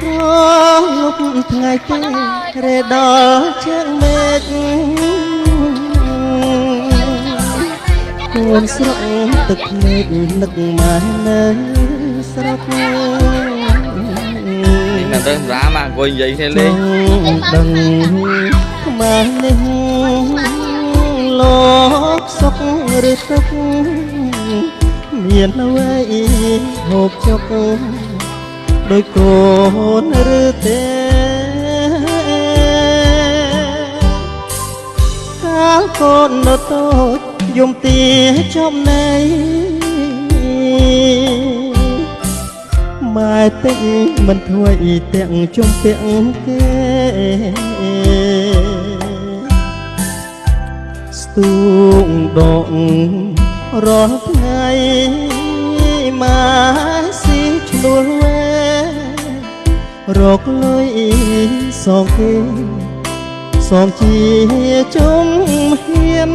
រលប់ថ្ងៃទេរេដល់ជាងមេឃគួនស្រក់ទឹកមេឃនឹកមកនៅស្រុកនេះទៅរាមកអង្គុយនិយាយគ្នាលេងដឹងខ្មាស់នេះលោកសុខឬទុកមានអ្វីហូបចុកដោយកូនឬទេកាលកូននៅតូចយំទាចំណៃម៉ែតិចមិនធ្វើអ៊ីទាំងជុំពាក់គេស្ទូងដងរាល់ថ្ងៃម៉ែស៊ីឈ្នួលវែរកលុយសងគេសងជាជុំហ៊ាន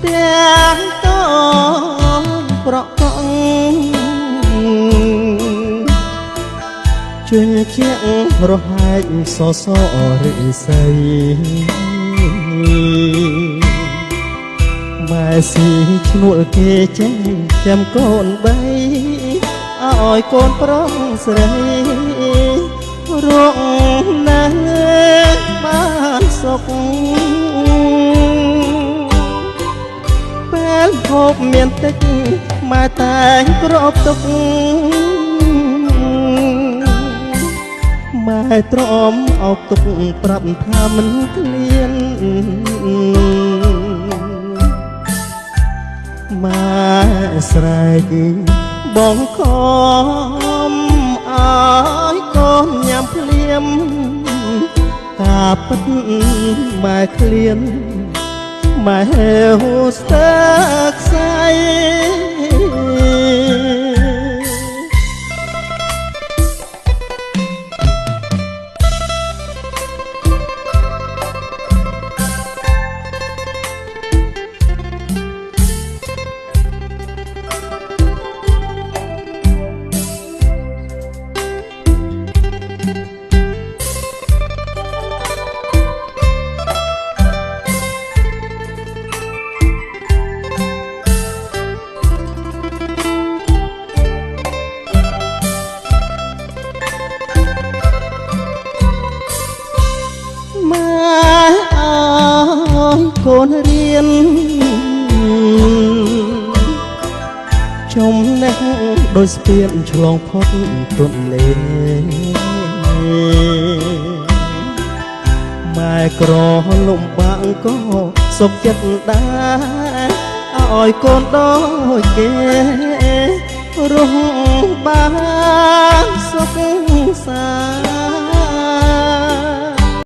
ទាំងតប្រកងជឿជាក់រហែកសសរិស័យម៉ែស៊ីឈ្នួលគេចេញចាំកូនបីឲ្យកូនប្រុសស្រីរកណាស់បានសុខពេលហូបមានតិចម៉ែតែងគ្របទុកម៉ែទ្រាំអោបទុកប្រាប់ថាមិនឃ្លានម៉ែស្រែកបងខំឲ្យកូនញ៉ាំភ្លៀមតាពិតម៉ែឃ្លានម៉ែហេវស្ទើខ្សែកូនរៀនចំណេះដោយស្ពានឆ្លងផុតទន្លេម៉ែក្រលំបាកក៏សុខចិត្តដែរឲ្យកូនដូចគេរស់បានសុខសា